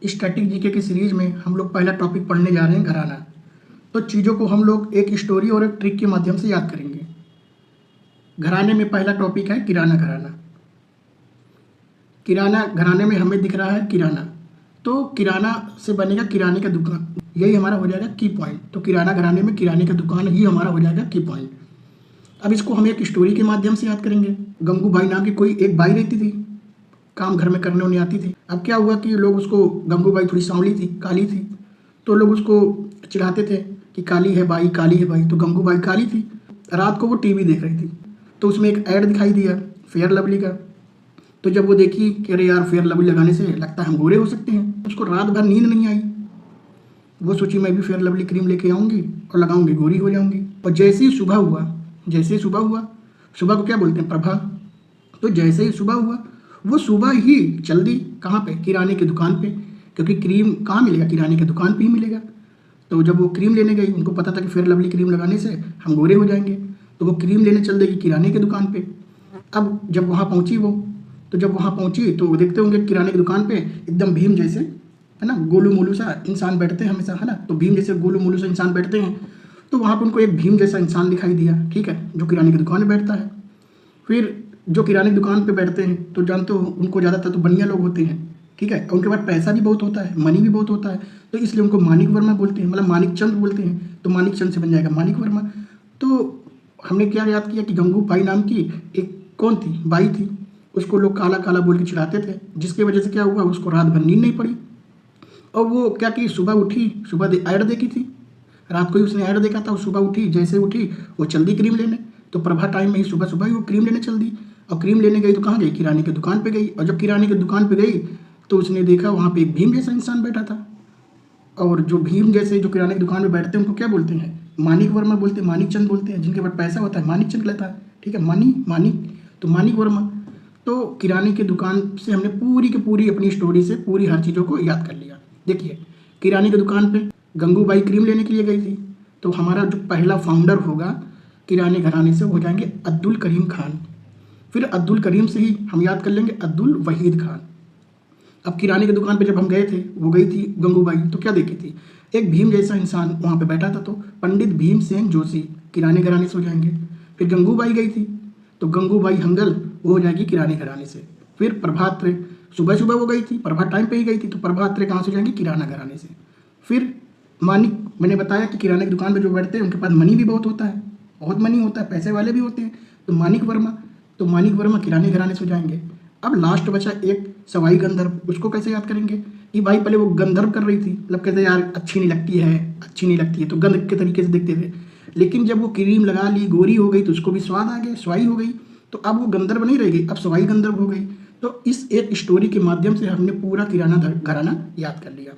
Static GK की series में हम लोग पहला टॉपिक पढ़ने जा रहे हैं घराना। तो चीज़ों को हम लोग एक स्टोरी और एक ट्रिक के माध्यम से याद करेंगे। घराने में पहला टॉपिक है किराना घराना। किराना घराने में हमें दिख रहा है किराना, तो किराना से बनेगा किराने का दुकान, यही हमारा हो जाएगा की पॉइंट। तो किराना घराने में किराने का दुकान ही हमारा हो जाएगा की पॉइंट। अब इसको हम एक स्टोरी के माध्यम से याद करेंगे। गंगू बाई नाम की कोई एक बाई रहती थी, काम घर में करने उन्हें आती थी। अब क्या हुआ कि लोग उसको, गंगू बाई थोड़ी सांवली थी, काली थी, तो लोग उसको चिढ़ाते थे कि काली है बाई, काली है बाई। तो गंगू बाई काली थी। रात को वो टीवी देख रही थी, तो उसमें एक ऐड दिखाई दिया फेयर लवली का। तो जब वो देखी कि अरे यार फेयर लवली लगाने से लगता है हम गोरे हो सकते हैं, उसको रात भर नींद नहीं आई। वो सोची मैं भी फेयर लवली क्रीम लेके आऊँगी और लगाऊंगी, गोरी हो जाऊंगी। और जैसे ही सुबह हुआ, सुबह को क्या बोलते हैं, प्रभा। तो जैसे ही सुबह हुआ, वो सुबह ही चल दी कहाँ पे, किराने की दुकान पे, क्योंकि क्रीम कहाँ मिलेगा, किराने की दुकान पे ही मिलेगा। तो जब वो क्रीम लेने गई, उनको पता था कि फेयर लवली क्रीम लगाने से हम गोरे हो जाएंगे, तो वो क्रीम लेने चल देगी किराने की दुकान पे। अब जब वहाँ पहुँची तो वो देखते होंगे किराने की दुकान पे एकदम भीम जैसे, है ना, गोलू मोलू सा इंसान बैठते हैं हमेशा, है ना। तो भीम जैसे गोलू मोलू सा इंसान बैठते हैं, तो वहाँ पर उनको एक भीम जैसा इंसान दिखाई दिया, ठीक है, जो किराने की दुकान में बैठता है। फिर जो किराने की दुकान पे बैठते हैं तो जानते हो उनको ज़्यादातर तो बनिया लोग होते हैं, ठीक है, उनके पास पैसा भी बहुत होता है, मनी भी बहुत होता है, तो इसलिए उनको मानिक वर्मा बोलते हैं, मतलब मानिक चंद बोलते हैं। तो मानिक चंद से बन जाएगा मानिक वर्मा। तो हमने क्या याद किया कि गंगू बाई नाम की एक कौन थी, बाई थी, उसको लोग काला काला बोल के चिढ़ाते थे, जिसकी वजह से क्या हुआ, उसको रात भर नींद नहीं पड़ी। और वो क्या की, सुबह उठी, सुबह ऐड देखी थी, रात को ही उसने ऐड देखा था, सुबह उठी, जैसे उठी वो चल दी क्रीम लेने। तो प्रभा टाइम में ही सुबह सुबह ही वो क्रीम लेने चल दी। और क्रीम लेने गई तो कहाँ गई, किराने की दुकान पे गई। और जब किराने की दुकान पे गई तो उसने देखा वहाँ पे एक भीम जैसा इंसान बैठा था। और जो भीम जैसे जो किराने की दुकान में बैठते हैं उनको क्या बोलते हैं, मानिक वर्मा बोलते हैं, मानिक चंद बोलते हैं। जिनके पास पैसा होता है मानिक चंद लेता है, ठीक है, मानिक, तो मानिक वर्मा। तो किराने की दुकान से हमने पूरी की पूरी अपनी स्टोरी से पूरी हर चीज़ों को याद कर लिया। देखिए, किराने की दुकान पे गंगू बाई क्रीम लेने के लिए गई थी, तो हमारा जो पहला फाउंडर होगा किराने घराने से हो जाएंगे अब्दुल करीम खान। फिर अब्दुल करीम से ही हम याद कर लेंगे अब्दुल वहीद खान। अब किराने की दुकान पे जब हम गए थे, वो गई थी गंगू बाई, तो क्या देखी थी, एक भीम जैसा इंसान वहाँ पे बैठा था, तो पंडित भीमसेन जोशी किराने घराने से हो जाएंगे। फिर गंगू बाई गई थी, तो गंगू बाई हंगल वो हो जाएगी किराने घराने से। फिर प्रभात सुबह सुबह वो गई थी, प्रभात टाइम पे ही गई थी, तो प्रभात कहाँ से हो जाएंगी, किराना घराने से। फिर मानिक, मैंने बताया कि किराने की दुकान पे जो बैठते हैं उनके पास मनी भी बहुत होता है, बहुत मनी होता है, पैसे वाले भी होते हैं। तो मानिक वर्मा किराने घराने से हो जाएंगे। अब लास्ट बचा एक सवाई गंधर्व, उसको कैसे याद करेंगे कि भाई पहले वो गंधर्व कर रही थी, मतलब कहते यार अच्छी नहीं लगती है, तो गंध के तरीके से देखते थे। लेकिन जब वो क्रीम लगा ली, गोरी हो गई, तो उसको भी स्वाद आ गया, स्वाई हो गई, तो अब वो गंधर्व नहीं रह गई, अब सवाई गंधर्व हो गई। तो इस एक स्टोरी के माध्यम से हमने पूरा किराना घराना याद कर लिया।